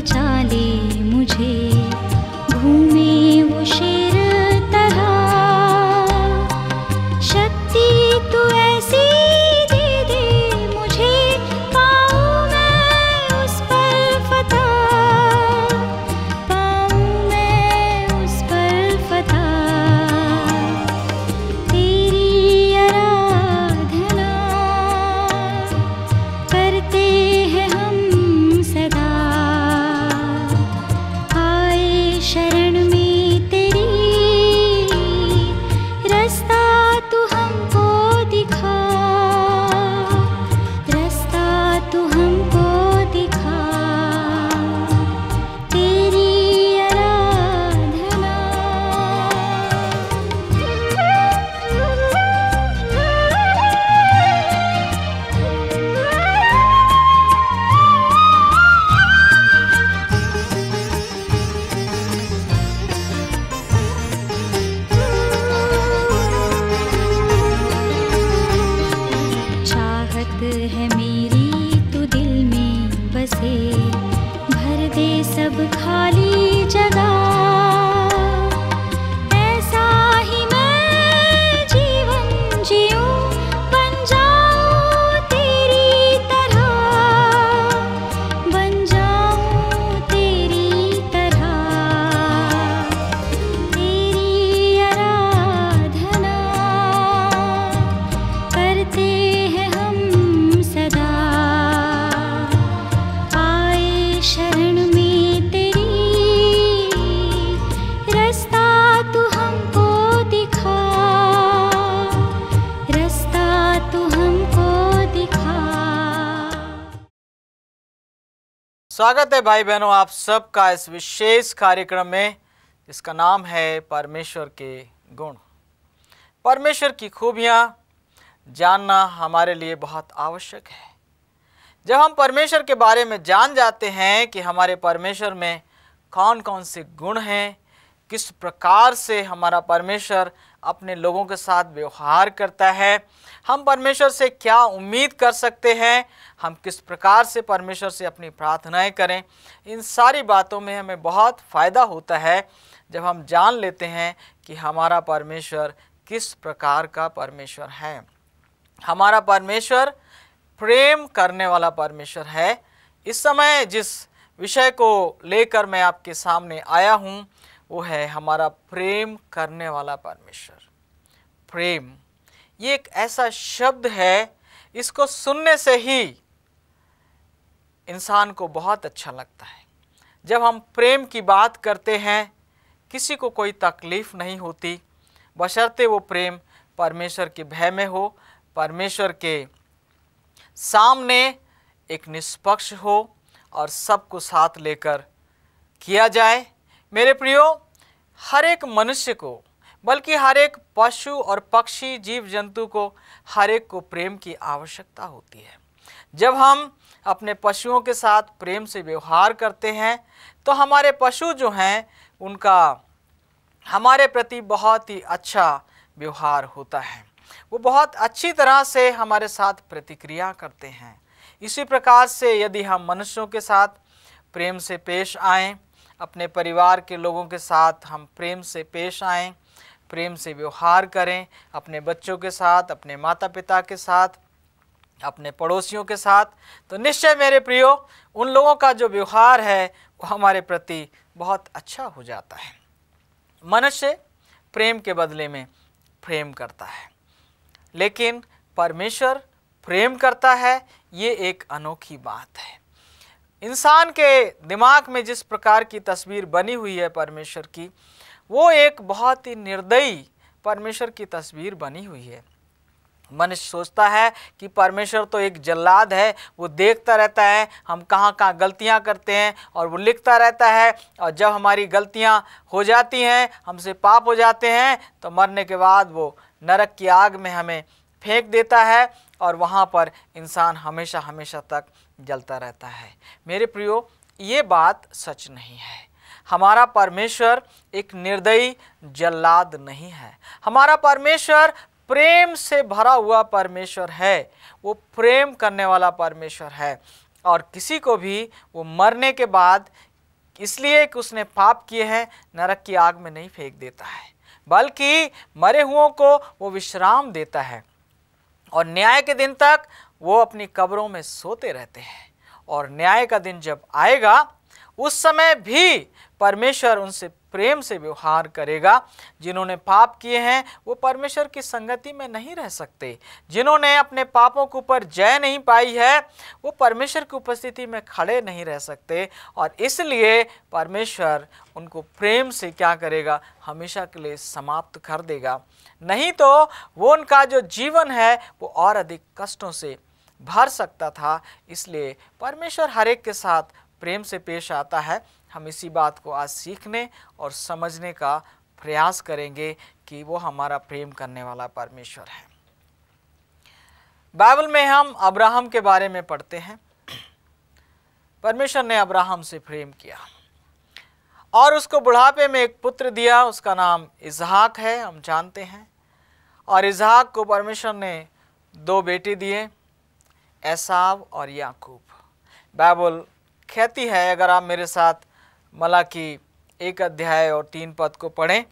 बचा ले मुझे, घूमे वो शेर तरह। शक्ति तू ऐसी दे दे मुझे, पाऊँ मैं उस पर फतह, पाऊँ मैं उस पर फतह। तेरी आराधना करते हैं हम सदा, आए शरण में तेरी, रास्ता तू हमको दिखा, रास्ता तू हमको दिखा। तेरी आराधना। चाहत है मेरी तू दिल में बसे, भर दे सब खाली जगह। ऐसा ही मैं जीवन जीऊं, बन जाऊं तेरी तरह, बन जाऊं तेरी तरह। तेरी आराधना करते हैं हम सदा, आए शरण में तेरी, रास्ता तू हमको दिखा, रास्ता तू हमको दिखा। स्वागत है भाई बहनों आप सबका इस विशेष कार्यक्रम में, जिसका नाम है परमेश्वर के गुण। परमेश्वर की खूबियाँ जानना हमारे लिए बहुत आवश्यक है। जब हम परमेश्वर के बारे में जान जाते हैं कि हमारे परमेश्वर में कौन कौन से गुण हैं, किस प्रकार से हमारा परमेश्वर अपने लोगों के साथ व्यवहार करता है, हम परमेश्वर से क्या उम्मीद कर सकते हैं, हम किस प्रकार से परमेश्वर से अपनी प्रार्थनाएं करें, इन सारी बातों में हमें बहुत फ़ायदा होता है जब हम जान लेते हैं कि हमारा परमेश्वर किस प्रकार का परमेश्वर है। हमारा परमेश्वर प्रेम करने वाला परमेश्वर है। इस समय जिस विषय को लेकर मैं आपके सामने आया हूँ वो है हमारा प्रेम करने वाला परमेश्वर। प्रेम ये एक ऐसा शब्द है, इसको सुनने से ही इंसान को बहुत अच्छा लगता है। जब हम प्रेम की बात करते हैं किसी को कोई तकलीफ़ नहीं होती, बशर्ते वो प्रेम परमेश्वर के भय में हो, परमेश्वर के सामने एक निष्पक्ष हो और सबको साथ लेकर किया जाए। मेरे प्रियो, हर एक मनुष्य को, बल्कि हर एक पशु और पक्षी जीव जंतु को, हर एक को प्रेम की आवश्यकता होती है। जब हम अपने पशुओं के साथ प्रेम से व्यवहार करते हैं तो हमारे पशु जो हैं उनका हमारे प्रति बहुत ही अच्छा व्यवहार होता है, वो बहुत अच्छी तरह से हमारे साथ प्रतिक्रिया करते हैं। इसी प्रकार से यदि हम मनुष्यों के साथ प्रेम से पेश आएँ, अपने परिवार के लोगों के साथ हम प्रेम से पेश आएँ, प्रेम से व्यवहार करें, अपने बच्चों के साथ, अपने माता पिता के साथ, अपने पड़ोसियों के साथ, तो निश्चय मेरे प्रियो उन लोगों का जो व्यवहार है वो हमारे प्रति बहुत अच्छा हो जाता है। मनुष्य प्रेम के बदले में प्रेम करता है, लेकिन परमेश्वर प्रेम करता है, ये एक अनोखी बात है। इंसान के दिमाग में जिस प्रकार की तस्वीर बनी हुई है परमेश्वर की, वो एक बहुत ही निर्दयी परमेश्वर की तस्वीर बनी हुई है। मनुष्य सोचता है कि परमेश्वर तो एक जल्लाद है, वो देखता रहता है हम कहाँ कहाँ गलतियाँ करते हैं और वो लिखता रहता है, और जब हमारी गलतियाँ हो जाती हैं, हमसे पाप हो जाते हैं, तो मरने के बाद वो नरक की आग में हमें फेंक देता है और वहाँ पर इंसान हमेशा हमेशा तक जलता रहता है। मेरे प्रियो, ये बात सच नहीं है। हमारा परमेश्वर एक निर्दयी जल्लाद नहीं है। हमारा परमेश्वर प्रेम से भरा हुआ परमेश्वर है, वो प्रेम करने वाला परमेश्वर है, और किसी को भी वो मरने के बाद इसलिए कि उसने पाप किए हैं नरक की आग में नहीं फेंक देता है, बल्कि मरे हुओं को वो विश्राम देता है और न्याय के दिन तक वो अपनी कब्रों में सोते रहते हैं। और न्याय का दिन जब आएगा उस समय भी परमेश्वर उनसे प्रेम से व्यवहार करेगा। जिन्होंने पाप किए हैं वो परमेश्वर की संगति में नहीं रह सकते। जिन्होंने अपने पापों के ऊपर जय नहीं पाई है वो परमेश्वर की उपस्थिति में खड़े नहीं रह सकते, और इसलिए परमेश्वर उनको प्रेम से क्या करेगा, हमेशा के लिए समाप्त कर देगा। नहीं तो वो उनका जो जीवन है वो और अधिक कष्टों से भर सकता था। इसलिए परमेश्वर हर एक के साथ प्रेम से पेश आता है। हम इसी बात को आज सीखने और समझने का प्रयास करेंगे कि वो हमारा प्रेम करने वाला परमेश्वर है। बाइबल में हम अब्राहम के बारे में पढ़ते हैं। परमेश्वर ने अब्राहम से प्रेम किया और उसको बुढ़ापे में एक पुत्र दिया, उसका नाम इसहाक है, हम जानते हैं। और इसहाक को परमेश्वर ने 2 बेटे दिए, एसाव और याकूब। बाइबल कहती है, अगर आप मेरे साथ मलाकी 1 अध्याय और 3 पद को पढ़ें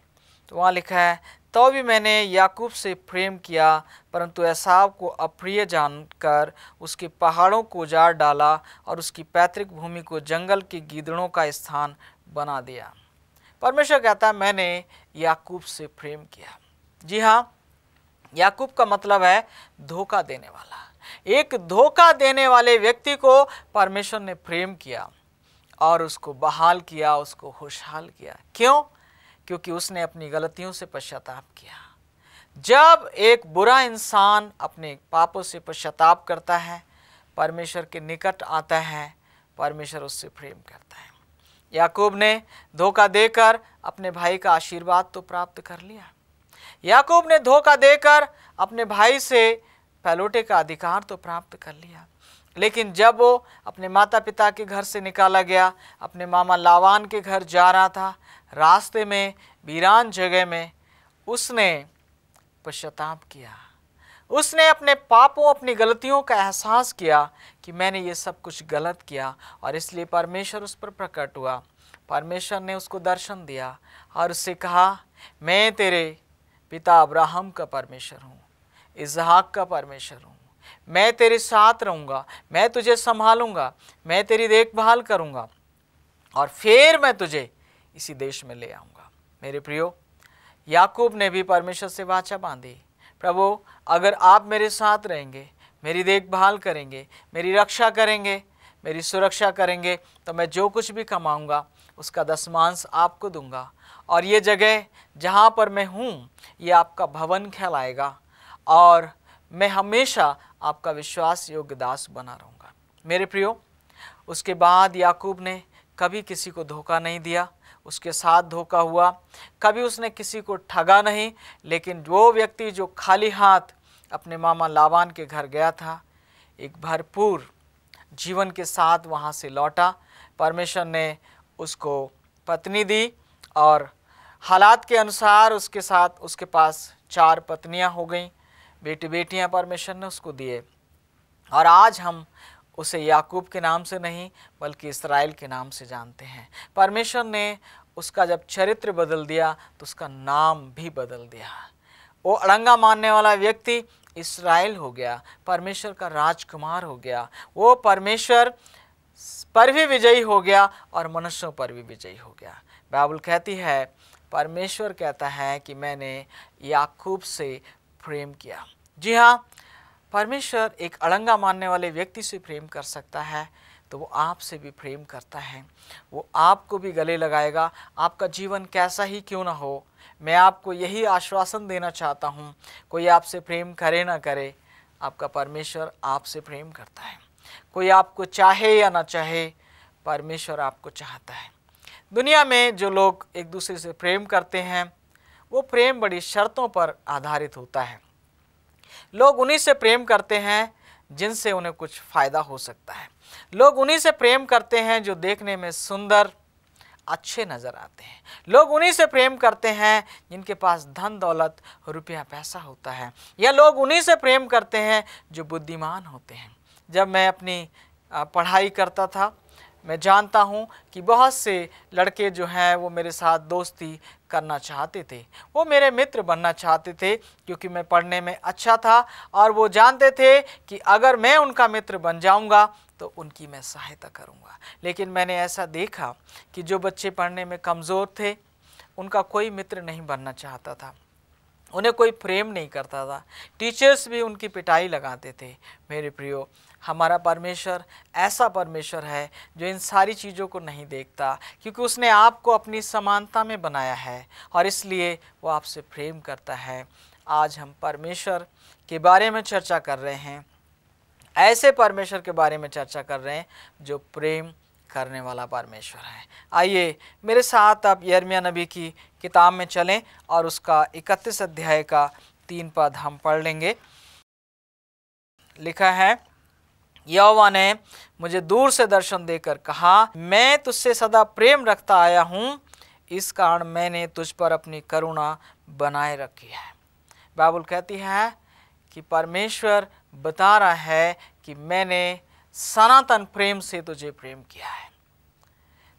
तो वहाँ लिखा है, तो भी मैंने याकूब से प्रेम किया, परंतु एसाव को अप्रिय जानकर उसके पहाड़ों को उजाड़ डाला और उसकी पैतृक भूमि को जंगल के गीदड़ों का स्थान बना दिया। परमेश्वर कहता है मैंने याकूब से प्रेम किया। जी हाँ, याकूब का मतलब है धोखा देने वाला। एक धोखा देने वाले व्यक्ति को परमेश्वर ने प्रेम किया और उसको बहाल किया, उसको खुशहाल किया। क्यों? क्योंकि उसने अपनी गलतियों से पश्चाताप किया। जब एक बुरा इंसान अपने पापों से पश्चाताप करता है, परमेश्वर के निकट आता है, परमेश्वर उससे प्रेम करता है। याकूब ने धोखा देकर अपने भाई का आशीर्वाद तो प्राप्त कर लिया। याकूब ने धोखा देकर अपने भाई से पहलौठे का अधिकार तो प्राप्त कर लिया। लेकिन जब वो अपने माता पिता के घर से निकाला गया, अपने मामा लावान के घर जा रहा था, रास्ते में वीरान जगह में उसने पश्चाताप किया। उसने अपने पापों, अपनी गलतियों का एहसास किया कि मैंने ये सब कुछ गलत किया, और इसलिए परमेश्वर उस पर प्रकट हुआ। परमेश्वर ने उसको दर्शन दिया और उससे कहा, मैं तेरे पिता अब्राहम का परमेश्वर हूँ, इसहाक का परमेश्वर हूँ। मैं तेरे साथ रहूँगा, मैं तुझे संभालूंगा, मैं तेरी देखभाल करूँगा और फिर मैं तुझे इसी देश में ले आऊँगा। मेरे प्रियो, याकूब ने भी परमेश्वर से वाचा बांधी, प्रभु अगर आप मेरे साथ रहेंगे, मेरी देखभाल करेंगे, मेरी रक्षा करेंगे, मेरी सुरक्षा करेंगे, तो मैं जो कुछ भी कमाऊँगा उसका 10वांश आपको दूंगा, और ये जगह जहाँ पर मैं हूँ ये आपका भवन कहलाएगा, और मैं हमेशा आपका विश्वास योग्य दास बना रहूँगा। मेरे प्रियो, उसके बाद याकूब ने कभी किसी को धोखा नहीं दिया, उसके साथ धोखा हुआ, कभी उसने किसी को ठगा नहीं। लेकिन वो व्यक्ति जो खाली हाथ अपने मामा लाबान के घर गया था, एक भरपूर जीवन के साथ वहाँ से लौटा। परमेश्वर ने उसको पत्नी दी और हालात के अनुसार उसके साथ उसके पास 4 पत्नियां हो गईं, बेटी बेटियां परमेश्वर ने उसको दिए। और आज हम उसे याकूब के नाम से नहीं बल्कि इस्राएल के नाम से जानते हैं। परमेश्वर ने उसका जब चरित्र बदल दिया तो उसका नाम भी बदल दिया। वो अड़ंगा मानने वाला व्यक्ति इस्राएल हो गया, परमेश्वर का राजकुमार हो गया। वो परमेश्वर पर भी विजयी हो गया और मनुष्यों पर भी विजयी हो गया। बाइबल कहती है, परमेश्वर कहता है कि मैंने याकूब से प्रेम किया। जी हाँ, परमेश्वर एक अड़ंगा मानने वाले व्यक्ति से प्रेम कर सकता है तो वो आपसे भी प्रेम करता है। वो आपको भी गले लगाएगा, आपका जीवन कैसा ही क्यों ना हो। मैं आपको यही आश्वासन देना चाहता हूँ, कोई आपसे प्रेम करे ना करे, आपका परमेश्वर आपसे प्रेम करता है। कोई आपको चाहे या ना चाहे, परमेश्वर आपको चाहता है। दुनिया में जो लोग एक दूसरे से प्रेम करते हैं वो प्रेम बड़ी शर्तों पर आधारित होता है। लोग उन्हीं से प्रेम करते हैं जिनसे उन्हें कुछ फ़ायदा हो सकता है। लोग उन्हीं से प्रेम करते हैं जो देखने में सुंदर, अच्छे नज़र आते हैं। लोग उन्हीं से प्रेम करते हैं जिनके पास धन दौलत, रुपया पैसा होता है। या लोग उन्हीं से प्रेम करते हैं जो बुद्धिमान होते हैं। जब मैं अपनी पढ़ाई करता था, मैं जानता हूँ कि बहुत से लड़के जो हैं वो मेरे साथ दोस्ती करना चाहते थे, वो मेरे मित्र बनना चाहते थे क्योंकि मैं पढ़ने में अच्छा था और वो जानते थे कि अगर मैं उनका मित्र बन जाऊंगा तो उनकी मैं सहायता करूंगा। लेकिन मैंने ऐसा देखा कि जो बच्चे पढ़ने में कमज़ोर थे उनका कोई मित्र नहीं बनना चाहता था, उन्हें कोई प्रेम नहीं करता था, टीचर्स भी उनकी पिटाई लगाते थे। मेरे प्रियो, हमारा परमेश्वर ऐसा परमेश्वर है जो इन सारी चीज़ों को नहीं देखता, क्योंकि उसने आपको अपनी समानता में बनाया है और इसलिए वो आपसे प्रेम करता है। आज हम परमेश्वर के बारे में चर्चा कर रहे हैं, ऐसे परमेश्वर के बारे में चर्चा कर रहे हैं जो प्रेम करने वाला परमेश्वर है। आइए मेरे साथ आप यिर्मयाह नबी की किताब में चलें और उसका 31 अध्याय का 3 पद हम पढ़ लेंगे। लिखा है, यहोवा ने मुझे दूर से दर्शन देकर कहा, मैं तुझसे सदा प्रेम रखता आया हूँ, इस कारण मैंने तुझ पर अपनी करुणा बनाए रखी है। बाइबल कहती है कि परमेश्वर बता रहा है कि मैंने सनातन प्रेम से तुझे प्रेम किया है।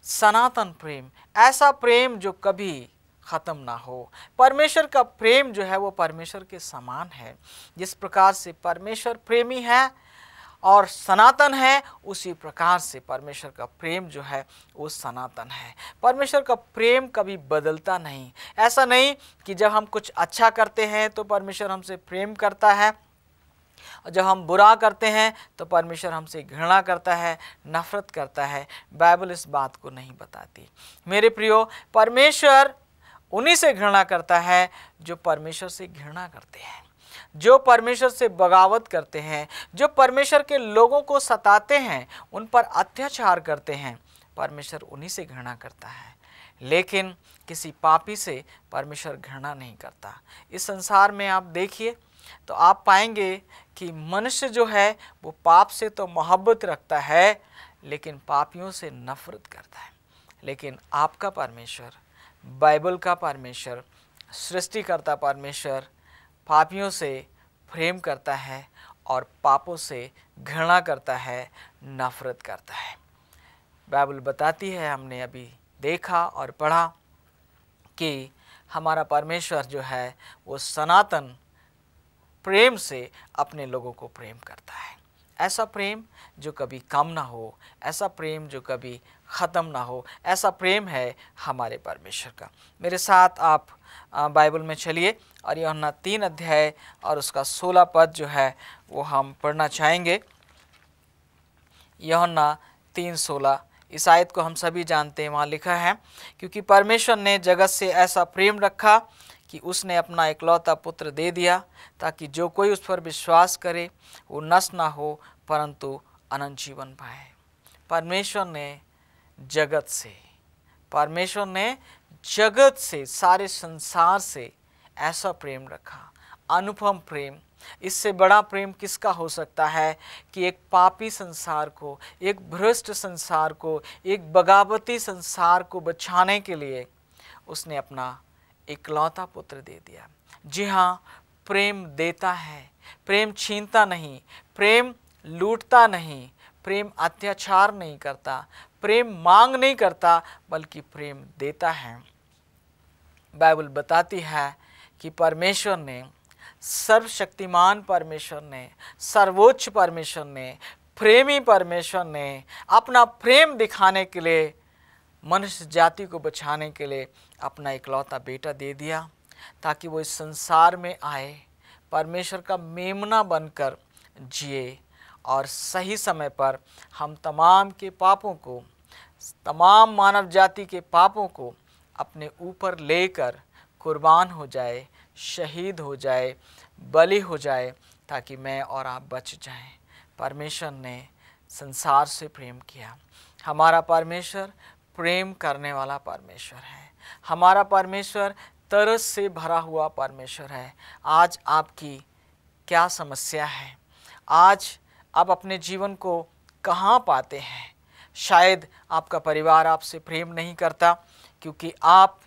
सनातन प्रेम, ऐसा प्रेम जो कभी ख़त्म ना हो। परमेश्वर का प्रेम जो है वो परमेश्वर के समान है। जिस प्रकार से परमेश्वर प्रेमी है और सनातन है, उसी प्रकार से परमेश्वर का प्रेम जो है वो सनातन है। परमेश्वर का प्रेम कभी बदलता नहीं। ऐसा नहीं कि जब हम कुछ अच्छा करते हैं तो परमेश्वर हमसे प्रेम करता है और जब हम बुरा करते हैं तो परमेश्वर हमसे घृणा करता है, नफरत करता है। बाइबल इस बात को नहीं बताती। मेरे प्रियो, परमेश्वर उन्हीं से घृणा करता है जो परमेश्वर से घृणा करते हैं, जो परमेश्वर से बगावत करते हैं, जो परमेश्वर के लोगों को सताते हैं, उन पर अत्याचार करते हैं। परमेश्वर उन्हीं से घृणा करता है, लेकिन किसी पापी से परमेश्वर घृणा नहीं करता। इस संसार में आप देखिए तो आप पाएंगे कि मनुष्य जो है वो पाप से तो मोहब्बत रखता है, लेकिन पापियों से नफरत करता है। लेकिन आपका परमेश्वर, बाइबल का परमेश्वर, सृष्टिकर्ता परमेश्वर पापियों से प्रेम करता है और पापों से घृणा करता है, नफरत करता है। बाइबल बताती है, हमने अभी देखा और पढ़ा कि हमारा परमेश्वर जो है वो सनातन प्रेम से अपने लोगों को प्रेम करता है। ऐसा प्रेम जो कभी कम ना हो, ऐसा प्रेम जो कभी ख़त्म ना हो, ऐसा प्रेम है हमारे परमेश्वर का। मेरे साथ आप बाइबल में चलिए और यूहन्ना 3 अध्याय और उसका 16 पद जो है वो हम पढ़ना चाहेंगे। यूहन्ना 3:16, इस आयत को हम सभी जानते हैं। वहाँ लिखा है, क्योंकि परमेश्वर ने जगत से ऐसा प्रेम रखा कि उसने अपना इकलौता पुत्र दे दिया, ताकि जो कोई उस पर विश्वास करे वो नष्ट ना हो परंतु अनंत जीवन पाए। परमेश्वर ने जगत से, सारे संसार से ऐसा प्रेम रखा, अनुपम प्रेम। इससे बड़ा प्रेम किसका हो सकता है कि एक पापी संसार को, एक भ्रष्ट संसार को, एक बगावती संसार को बचाने के लिए उसने अपना इकलौता पुत्र दे दिया। जी हाँ, प्रेम देता है, प्रेम छीनता नहीं, प्रेम लूटता नहीं, प्रेम अत्याचार नहीं करता, प्रेम मांग नहीं करता, बल्कि प्रेम देता है। बाइबल बताती है कि परमेश्वर ने, सर्वशक्तिमान परमेश्वर ने, सर्वोच्च परमेश्वर ने, प्रेमी परमेश्वर ने अपना प्रेम दिखाने के लिए, मनुष्य जाति को बचाने के लिए अपना इकलौता बेटा दे दिया, ताकि वो इस संसार में आए, परमेश्वर का मेमना बनकर जिए और सही समय पर हम तमाम के पापों को, तमाम मानव जाति के पापों को अपने ऊपर लेकर कुर्बान हो जाए, शहीद हो जाए, बलि हो जाए, ताकि मैं और आप बच जाएं। परमेश्वर ने संसार से प्रेम किया। हमारा परमेश्वर प्रेम करने वाला परमेश्वर है। हमारा परमेश्वर तरस से भरा हुआ परमेश्वर है। आज आपकी क्या समस्या है? आज आप अपने जीवन को कहाँ पाते हैं? शायद आपका परिवार आपसे प्रेम नहीं करता क्योंकि आप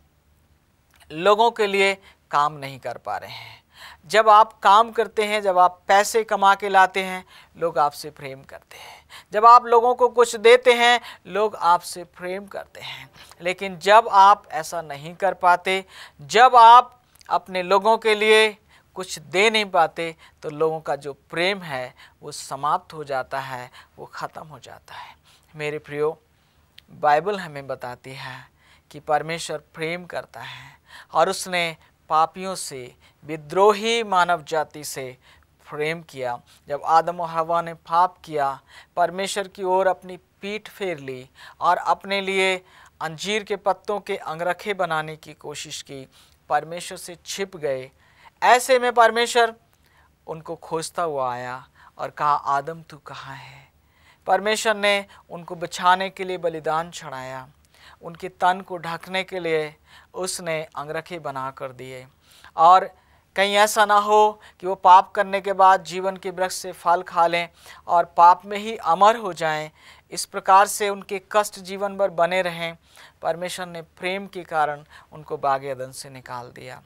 लोगों के लिए काम नहीं कर पा रहे हैं। जब आप काम करते हैं, जब आप पैसे कमा के लाते हैं, लोग आपसे प्रेम करते हैं। जब आप लोगों को कुछ देते हैं, लोग आपसे प्रेम करते हैं। लेकिन जब आप ऐसा नहीं कर पाते, जब आप अपने लोगों के लिए कुछ दे नहीं पाते, तो लोगों का जो प्रेम है वो समाप्त हो जाता है, वो ख़त्म हो जाता है। मेरे प्रियो, बाइबल हमें बताती है कि परमेश्वर प्रेम करता है और उसने पापियों से, विद्रोही मानव जाति से प्रेम किया। जब आदम और हवा ने पाप किया, परमेश्वर की ओर अपनी पीठ फेर ली और अपने लिए अंजीर के पत्तों के अंगरखे बनाने की कोशिश की, परमेश्वर से छिप गए। ऐसे में परमेश्वर उनको खोजता हुआ आया और कहा, आदम तू कहाँ है? परमेश्वर ने उनको बचाने के लिए बलिदान चढ़ाया, उनके तन को ढकने के लिए उसने अंगरखे बना कर दिए, और कहीं ऐसा ना हो कि वो पाप करने के बाद जीवन के वृक्ष से फल खा लें और पाप में ही अमर हो जाएं। इस प्रकार से उनके कष्ट जीवन भर बने रहें। परमेश्वर ने प्रेम के कारण उनको बाग एदन से निकाल दिया,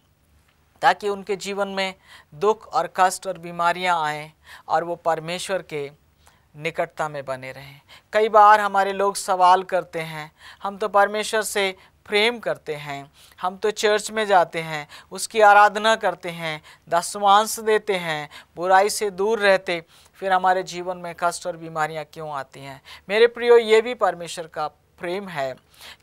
ताकि उनके जीवन में दुख और कष्ट और बीमारियां आएं और वो परमेश्वर के निकटता में बने रहें। कई बार हमारे लोग सवाल करते हैं, हम तो परमेश्वर से प्रेम करते हैं, हम तो चर्च में जाते हैं, उसकी आराधना करते हैं, दशमांश देते हैं, बुराई से दूर रहते, फिर हमारे जीवन में कष्ट और बीमारियां क्यों आती हैं? मेरे प्रियो, ये भी परमेश्वर का प्रेम है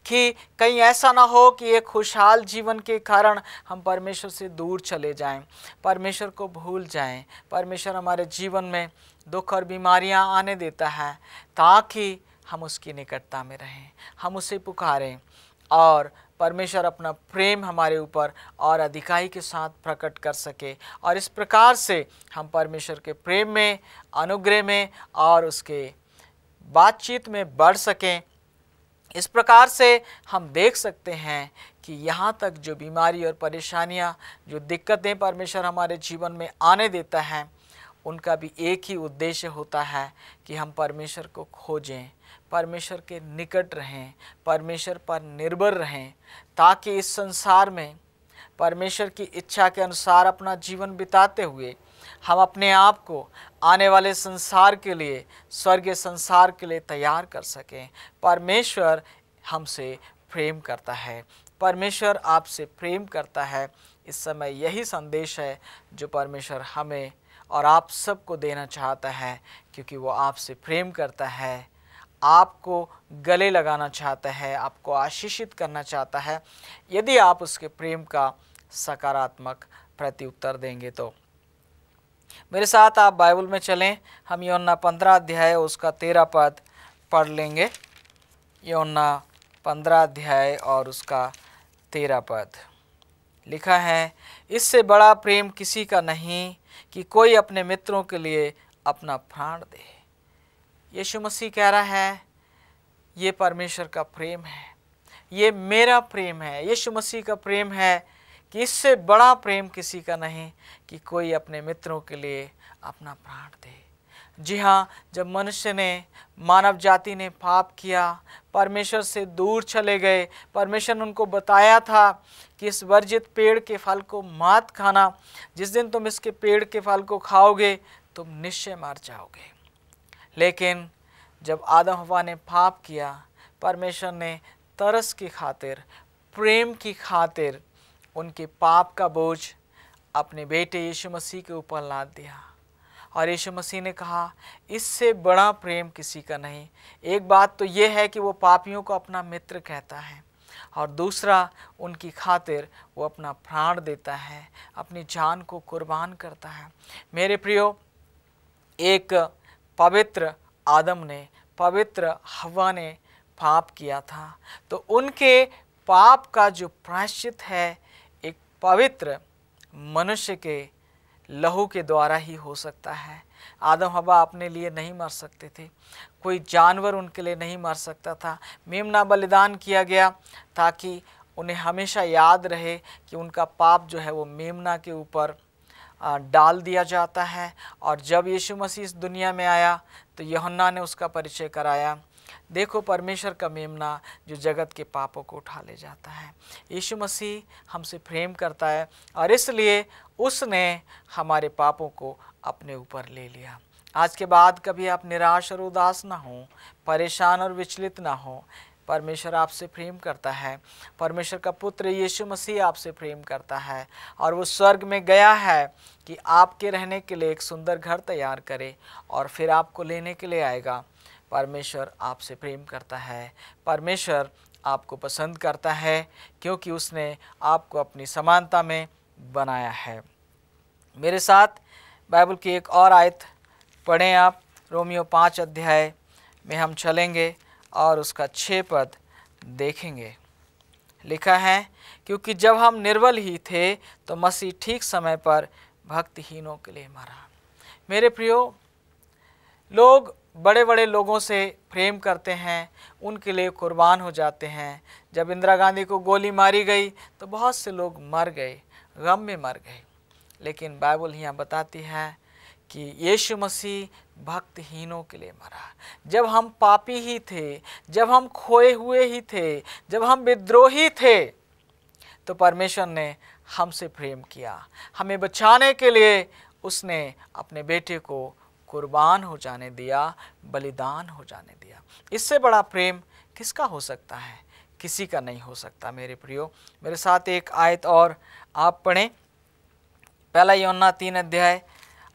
कि कहीं ऐसा ना हो कि एक खुशहाल जीवन के कारण हम परमेश्वर से दूर चले जाएं, परमेश्वर को भूल जाएं। परमेश्वर हमारे जीवन में दुख और बीमारियां आने देता है ताकि हम उसकी निकटता में रहें, हम उसे पुकारें और परमेश्वर अपना प्रेम हमारे ऊपर और अधिकाई के साथ प्रकट कर सके, और इस प्रकार से हम परमेश्वर के प्रेम में, अनुग्रह में और उसके बातचीत में बढ़ सकें। इस प्रकार से हम देख सकते हैं कि यहाँ तक जो बीमारी और परेशानियाँ, जो दिक्कतें परमेश्वर हमारे जीवन में आने देता है, उनका भी एक ही उद्देश्य होता है कि हम परमेश्वर को खोजें, परमेश्वर के निकट रहें, परमेश्वर पर निर्भर रहें, ताकि इस संसार में परमेश्वर की इच्छा के अनुसार अपना जीवन बिताते हुए हम अपने आप को आने वाले संसार के लिए, स्वर्गीय संसार के लिए तैयार कर सकें। परमेश्वर हमसे प्रेम करता है, परमेश्वर आपसे प्रेम करता है। इस समय यही संदेश है जो परमेश्वर हमें और आप सबको देना चाहता है, क्योंकि वो आपसे प्रेम करता है, आपको गले लगाना चाहता है, आपको आशीषित करना चाहता है, यदि आप उसके प्रेम का सकारात्मक प्रत्युत्तर देंगे तो। मेरे साथ आप बाइबल में चलें, हम यूहन्ना 15 अध्याय उसका 13 पद पढ़ लेंगे। यूहन्ना 15 अध्याय और उसका 13 पद लिखा है, इससे बड़ा प्रेम किसी का नहीं कि कोई अपने मित्रों के लिए अपना प्राण दे। यीशु मसीह कह रहा है, ये परमेश्वर का प्रेम है, ये मेरा प्रेम है। यीशु मसीह का प्रेम है कि इससे बड़ा प्रेम किसी का नहीं कि कोई अपने मित्रों के लिए अपना प्राण दे। जी हाँ, जब मनुष्य ने, मानव जाति ने पाप किया, परमेश्वर से दूर चले गए, परमेश्वर ने उनको बताया था कि इस वर्जित पेड़ के फल को मत खाना, जिस दिन तुम इसके पेड़ के फल को खाओगे तुम निश्चय मर जाओगे। लेकिन जब आदम हवा ने पाप किया, परमेश्वर ने तरस की खातिर, प्रेम की खातिर उनके पाप का बोझ अपने बेटे यीशु मसीह के ऊपर लाद दिया। और यीशु मसीह ने कहा, इससे बड़ा प्रेम किसी का नहीं। एक बात तो ये है कि वो पापियों को अपना मित्र कहता है, और दूसरा, उनकी खातिर वो अपना प्राण देता है, अपनी जान को कुर्बान करता है। मेरे प्रियो, एक पवित्र आदम ने, पवित्र हव्वा ने पाप किया था, तो उनके पाप का जो प्रायश्चित है एक पवित्र मनुष्य के लहू के द्वारा ही हो सकता है। आदम हव्वा अपने लिए नहीं मर सकते थे, कोई जानवर उनके लिए नहीं मर सकता था। मेमना बलिदान किया गया ताकि उन्हें हमेशा याद रहे कि उनका पाप जो है वो मेमना के ऊपर डाल दिया जाता है। और जब यीशु मसीह इस दुनिया में आया तो यूहन्ना ने उसका परिचय कराया। देखो परमेश्वर का मेमना जो जगत के पापों को उठा ले जाता है। यीशु मसीह हमसे प्रेम करता है और इसलिए उसने हमारे पापों को अपने ऊपर ले लिया। आज के बाद कभी आप निराश और उदास ना हो, परेशान और विचलित ना हो। परमेश्वर आपसे प्रेम करता है। परमेश्वर का पुत्र यीशु मसीह आपसे प्रेम करता है और वो स्वर्ग में गया है कि आपके रहने के लिए एक सुंदर घर तैयार करे और फिर आपको लेने के लिए आएगा। परमेश्वर आपसे प्रेम करता है। परमेश्वर आपको पसंद करता है क्योंकि उसने आपको अपनी समानता में बनाया है। मेरे साथ बाइबल की एक और आयत पढ़ें आप। रोमियो 5 अध्याय में हम चलेंगे और उसका 6 पद देखेंगे। लिखा है, क्योंकि जब हम निर्बल ही थे तो मसीह ठीक समय पर भक्तिहीनों के लिए मरा। मेरे प्रियो, लोग बड़े बड़े लोगों से प्रेम करते हैं, उनके लिए कुर्बान हो जाते हैं। जब इंदिरा गांधी को गोली मारी गई तो बहुत से लोग मर गए, गम में मर गए। लेकिन बाइबल यहाँ बताती है कि यीशु मसीह भक्तहीनों के लिए मरा। जब हम पापी ही थे, जब हम खोए हुए ही थे, जब हम विद्रोही थे, तो परमेश्वर ने हमसे प्रेम किया। हमें बचाने के लिए उसने अपने बेटे को कुर्बान हो जाने दिया, बलिदान हो जाने दिया। इससे बड़ा प्रेम किसका हो सकता है? किसी का नहीं हो सकता। मेरे प्रियो, मेरे साथ एक आयत और आप पढ़ें। पहला यूहन्ना 3 अध्याय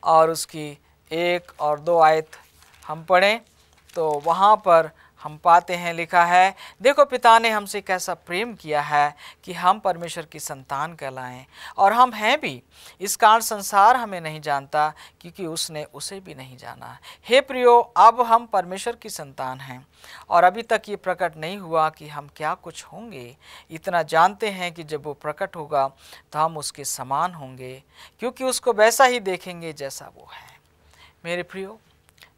और उसकी 1 और 2 आयत हम पढ़ें तो वहाँ पर हम पाते हैं, लिखा है, देखो पिता ने हमसे कैसा प्रेम किया है कि हम परमेश्वर की संतान कहलाएं, और हम हैं भी। इस कारण संसार हमें नहीं जानता क्योंकि उसने उसे भी नहीं जाना। हे प्रियो, अब हम परमेश्वर की संतान हैं और अभी तक ये प्रकट नहीं हुआ कि हम क्या कुछ होंगे। इतना जानते हैं कि जब वो प्रकट होगा तो हम उसके समान होंगे, क्योंकि उसको वैसा ही देखेंगे जैसा वो है। मेरे प्रियो,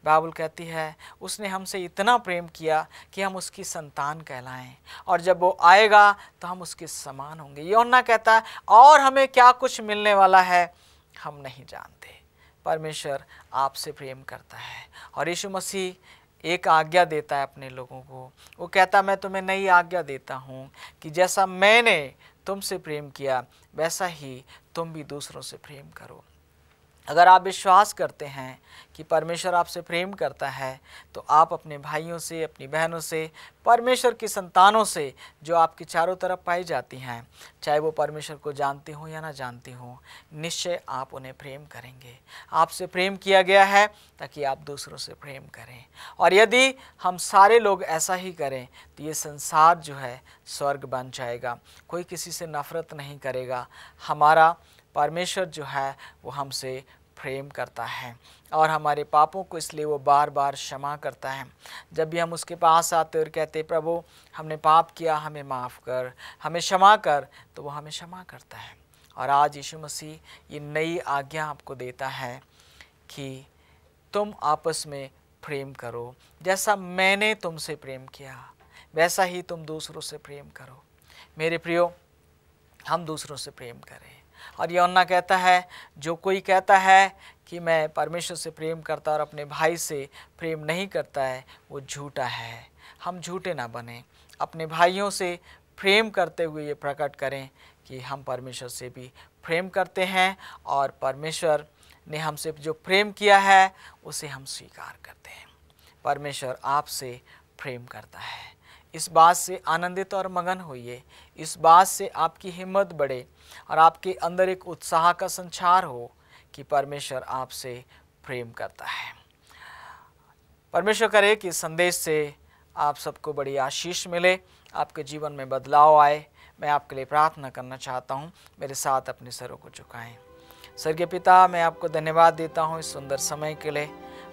बाइबल कहती है उसने हमसे इतना प्रेम किया कि हम उसकी संतान कहलाएं, और जब वो आएगा तो हम उसके समान होंगे। यूहन्ना कहता है और हमें क्या कुछ मिलने वाला है हम नहीं जानते। परमेश्वर आपसे प्रेम करता है और यीशु मसीह एक आज्ञा देता है अपने लोगों को। वो कहता मैं तुम्हें नई आज्ञा देता हूँ कि जैसा मैंने तुमसे प्रेम किया वैसा ही तुम भी दूसरों से प्रेम करो। अगर आप विश्वास करते हैं कि परमेश्वर आपसे प्रेम करता है तो आप अपने भाइयों से, अपनी बहनों से, परमेश्वर की संतानों से जो आपके चारों तरफ पाई जाती हैं, चाहे वो परमेश्वर को जानती हों या ना जानती हों, निश्चय आप उन्हें प्रेम करेंगे। आपसे प्रेम किया गया है ताकि आप दूसरों से प्रेम करें, और यदि हम सारे लोग ऐसा ही करें तो ये संसार जो है स्वर्ग बन जाएगा। कोई किसी से नफरत नहीं करेगा। हमारा परमेश्वर जो है वो हमसे प्रेम करता है और हमारे पापों को इसलिए वो बार बार क्षमा करता है। जब भी हम उसके पास आते और कहते प्रभु हमने पाप किया, हमें माफ़ कर, हमें क्षमा कर, तो वो हमें क्षमा करता है। और आज यीशु मसीह ये नई आज्ञा आपको देता है कि तुम आपस में प्रेम करो। जैसा मैंने तुमसे प्रेम किया वैसा ही तुम दूसरों से प्रेम करो। मेरे प्रियो, हम दूसरों से प्रेम करें। और यूहन्ना कहता है जो कोई कहता है कि मैं परमेश्वर से प्रेम करता और अपने भाई से प्रेम नहीं करता है वो झूठा है। हम झूठे ना बने, अपने भाइयों से प्रेम करते हुए ये प्रकट करें कि हम परमेश्वर से भी प्रेम करते हैं और परमेश्वर ने हमसे जो प्रेम किया है उसे हम स्वीकार करते हैं। परमेश्वर आपसे प्रेम करता है। इस बात से आनंदित और मगन होइए। इस बात से आपकी हिम्मत बढ़े और आपके अंदर एक उत्साह का संचार हो कि परमेश्वर आपसे प्रेम करता है। परमेश्वर करे कि इस संदेश से आप सबको बड़ी आशीष मिले, आपके जीवन में बदलाव आए। मैं आपके लिए प्रार्थना करना चाहता हूँ। मेरे साथ अपने सरों को झुकाएं। स्वर्गीय पिता, मैं आपको धन्यवाद देता हूँ इस सुंदर समय के लिए।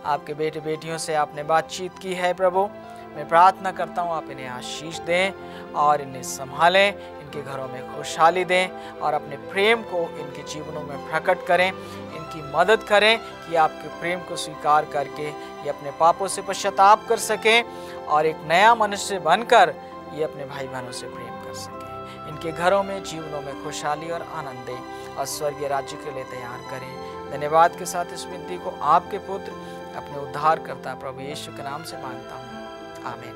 आपके बेटे बेटियों से आपने बातचीत की है प्रभु। मैं प्रार्थना करता हूँ आप इन्हें आशीष दें और इन्हें संभालें, इनके घरों में खुशहाली दें और अपने प्रेम को इनके जीवनों में प्रकट करें, इनकी मदद करें कि आपके प्रेम को स्वीकार करके ये अपने पापों से पश्चाताप कर सकें और एक नया मनुष्य बनकर ये अपने भाई बहनों से प्रेम कर सकें। इनके घरों में, जीवनों में खुशहाली और आनंद दें और स्वर्गीय राज्य के लिए तैयार करें। धन्यवाद के साथ इस विनती को आपके पुत्र अपने उद्धारकर्ता प्रभु यीशु के नाम से मांगता हूँ, आमीन।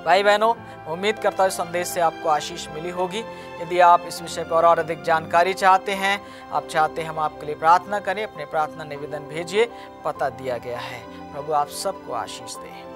भाई बहनों, उम्मीद करता हूँ संदेश से आपको आशीष मिली होगी। यदि आप इस विषय पर और अधिक जानकारी चाहते हैं, आप चाहते हैं हम आपके लिए प्रार्थना करें, अपने प्रार्थना निवेदन भेजिए, पता दिया गया है। प्रभु आप सबको आशीष दें।